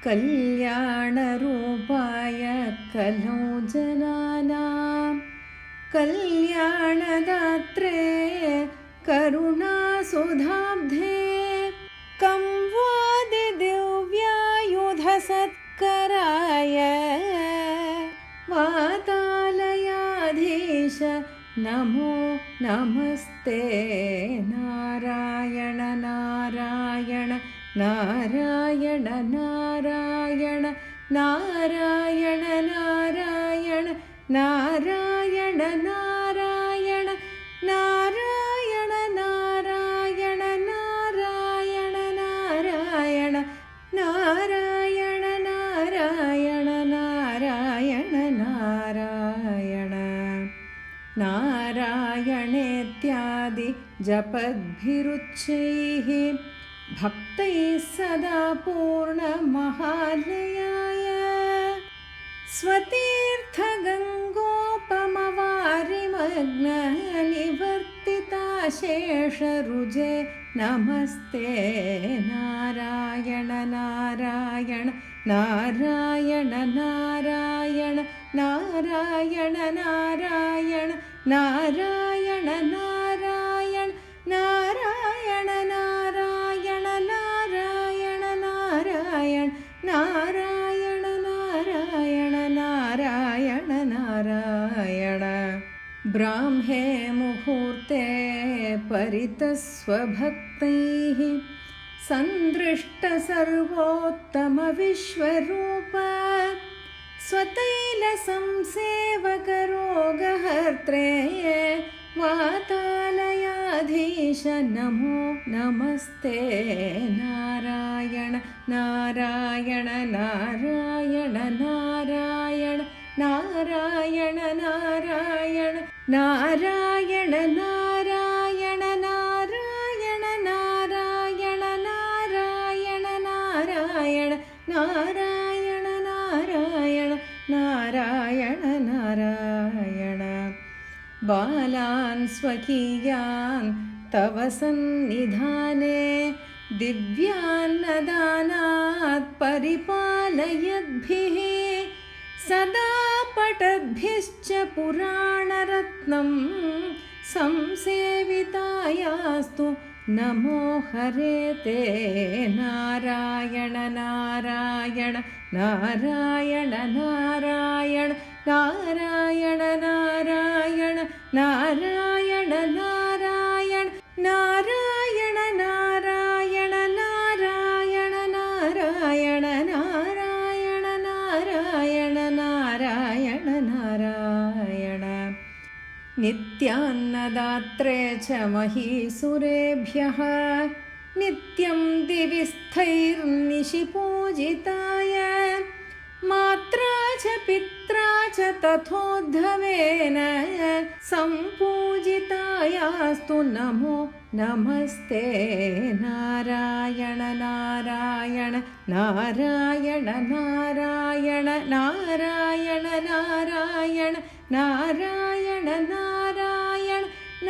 कल्याणरूपाय कलौ जनानां कल्याणदात्रे करुणासुधाब्धे कं वादिदिव्यायुधसत्कराय वातालयाधीश नमो नमस्ते। नारायण नारायण नारायण नारायण नारायण नारायण नारायण नारायण नारायण नारायण नारायण नारायण नारायण नारायण नारायण नारायण नारायणेत्यादि जपद्भिरुच्चैः भक्तैः सदा पूर्णमहालयाय स्वतीर्थगङ्गोपमवारिमग्ननिवर्तिताशेषरुजे नमस्ते। नारायण नारायण नारायण नारायण नारायण नारायण नारायण नारायण नारायण नारायण नारायण नारायण नारायण नारायण नारायण नारायण ब्राह्मे मुहूर्ते परितस्वभक्तैः सन्दृष्टसर्वोत्तमविश्वरूप स्वतैलसंसेवकरोगहर्त्रे वातालयाधीश नमो नमस्ते। नारायण नारायण नारायण नारायण नारायण नारायण नारायण नारायण नारायण नारायण नारायण नारायण नारायण नारायण नारायण नारायण बालान् स्वकीयान् तव सन्निधाने दिव्यान्नदानात् परिपालयद्भिः सदा पठद्भिश्च पुराणरत्नं संसेवितायास्तु नमो हरे ते। नारायण नारायण नारायण नारायण नारायण नारायण नारायण नारायण नारायण नारायण नारायण नारायण नारायण नारायण नारायण नारायण नित्यान्नदात्रे च महीसुरेभ्यः नित्यं दिवि स्थैर्निशिपूजिताय मात्रा च पित्रा च तथोद्धवेन सम्पूजितायास्तु नमो नमस्ते। नारायण नारायण नारायण नारायण नारायण नारायण नारायण नारायण नारायण नारायण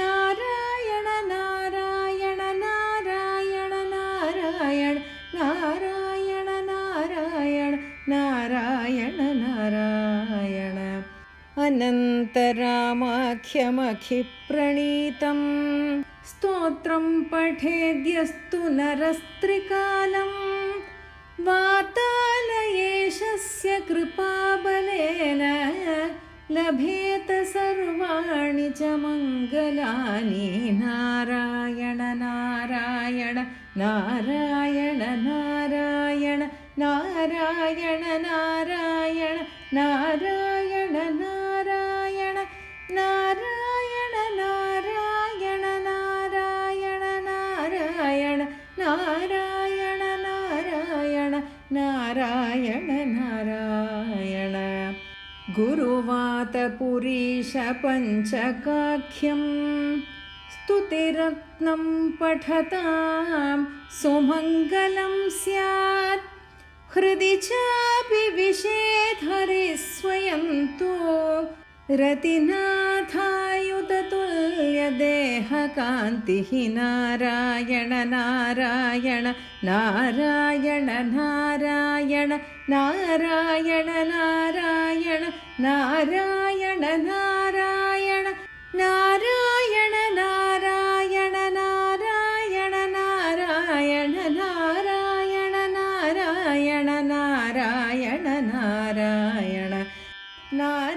नारायण नारायण नारायण नारायण नारायण नारायण अनन्तरामाख्यमखिप्रणीतं स्तोत्रं पठेद्यस्तु नरस्त्रिकालं वातालयेशस्य कृपाबलेन लभेत सर्वाणि च मङ्गलानि। नारायण नारायण नारायण नारायण नारायण नारायण नारायण नारायण नारायण नारायण नारायण नारायण नारायण नारायण नारायण नारायण गुरुवातपुरीश पञ्चकाख्यं स्तुतिरत्नं पठतां सुमङ्गलं स्यात् हृदि चापि विषेधरि स्वयं तु रतिनाथायुततुल्यदेहक कान्तिः नारायण नारायण नारायण नारायण नारायण नारायण नारायण नारायण नारायण नारायण नारायण नारायण नारायण नारायण नारायण नारायण नारायण